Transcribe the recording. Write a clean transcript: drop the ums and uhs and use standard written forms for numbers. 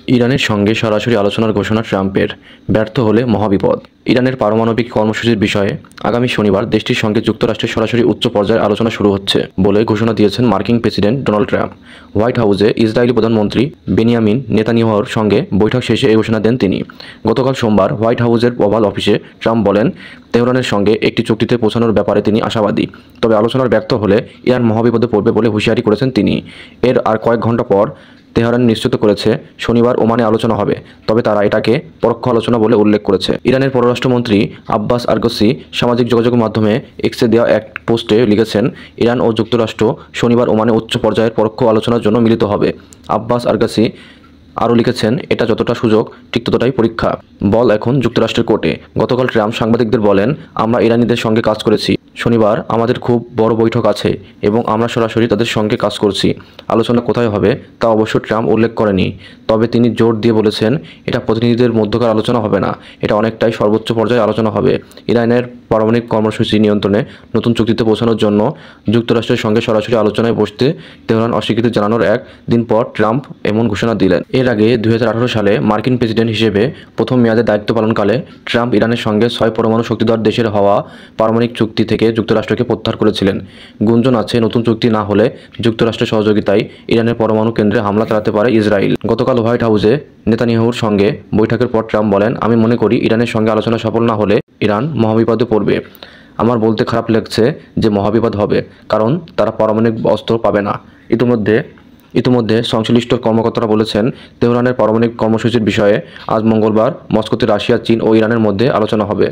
ইরানের সঙ্গে সরাসরি আলোচনার ঘোষণা ট্রাম্পের, ব্যর্থ হলে মহাবিপদ। ইরানের পারমাণবিক কর্মসূচির বিষয়ে আগামী শনিবার দেশটির সঙ্গে যুক্তরাষ্ট্রের সরাসরি উচ্চ পর্যায়ের আলোচনা শুরু হচ্ছে বলে ঘোষণা দিয়েছেন মার্কিন প্রেসিডেন্ট ডোনাল্ড ট্রাম্প। হোয়াইট হাউসে ইসরায়েলি প্রধানমন্ত্রী বেনিয়ামিন নেতানিয়াহুর সঙ্গে বৈঠক শেষে এই ঘোষণা দেন তিনি। গতকাল সোমবার হোয়াইট হাউসের ওভাল অফিসে ট্রাম্প বলেন, তেহরানের সঙ্গে একটি চুক্তিতে পৌঁছানোর ব্যাপারে তিনি আশাবাদী, তবে আলোচনার ব্যর্থ হলে ইরান মহাবিপদে পড়বে বলে হুঁশিয়ারি করেছেন তিনি। এর আর কয়েক ঘন্টা পর তেহরান নিশ্চিত করেছে শনিবার ওমানে আলোচনা হবে, তবে তারা এটাকে পরোক্ষ আলোচনা বলে উল্লেখ করেছে। ইরানের পররাষ্ট্রমন্ত্রী আব্বাস আরগচি সামাজিক যোগাযোগ মাধ্যমে এক্সে দেওয়া এক পোস্টে লিখেছেন, ইরান ও যুক্তরাষ্ট্র শনিবার ওমানে উচ্চ পর্যায়ের পরোক্ষ আলোচনার জন্য মিলিত হবে। আব্বাস আরগচি আরও লিখেছেন, এটা যতটা সুযোগ ঠিক ততটাই পরীক্ষা। বল এখন যুক্তরাষ্ট্রের কোর্টে। গতকাল ট্রাম্প সাংবাদিকদের বলেন, আমরা ইরানিদের সঙ্গে কাজ করেছি। শনিবার আমাদের খুব বড় বৈঠক আছে এবং আমরা সরাসরি তাদের সঙ্গে কাজ করছি। আলোচনা কোথায় হবে তা অবশ্য ট্রাম্প উল্লেখ করেনি, তবে তিনি জোর দিয়ে বলেছেন, এটা প্রতিনিধিদের মধ্যকার আলোচনা হবে না, এটা অনেকটাই সর্বোচ্চ পর্যায়ে আলোচনা হবে। ইরানের পারমাণবিক কর্মসূচি নিয়ন্ত্রণে নতুন চুক্তিতে পৌঁছানোর জন্য যুক্তরাষ্ট্রের সঙ্গে সরাসরি আলোচনায় বসতে তেহরান অস্বীকৃতি জানানোর এক দিন পর ট্রাম্প এমন ঘোষণা দিলেন। এর আগে 2018 সালে মার্কিন প্রেসিডেন্ট হিসেবে প্রথম মেয়াদে দায়িত্ব পালনকালে ট্রাম্প ইরানের সঙ্গে 6 পরমাণু শক্তিধর দেশের হওয়া পারমাণবিক চুক্তি থেকে যুক্তরাষ্ট্রকে প্রত্যাহার করেছিলেন। গুঞ্জন আছে, নতুন চুক্তি না হলে যুক্তরাষ্ট্রের সহযোগিতায় ইরানের পরমাণু কেন্দ্রে হামলা চালাতে পারে ইসরায়েল। গতকাল হোয়াইট হাউসে নেতানিয়াহুর সঙ্গে বৈঠকের পর ট্রাম্প বলেন, আমি মনে করি ইরানের সঙ্গে আলোচনা সফল না হলে ইরান মহাবিপদে পড়বে। আমার বলতে খারাপ লাগছে যে মহাবিপদ হবে, কারণ তারা পারমাণবিক অস্ত্র পাবে না। ইতিমধ্যে সংশ্লিষ্ট কর্মকর্তারা বলেছেন, তেহরানের পারমাণবিক কর্মসূচির বিষয়ে আজ মঙ্গলবার মস্কোতে রাশিয়া, চীন ও ইরানের মধ্যে আলোচনা হবে।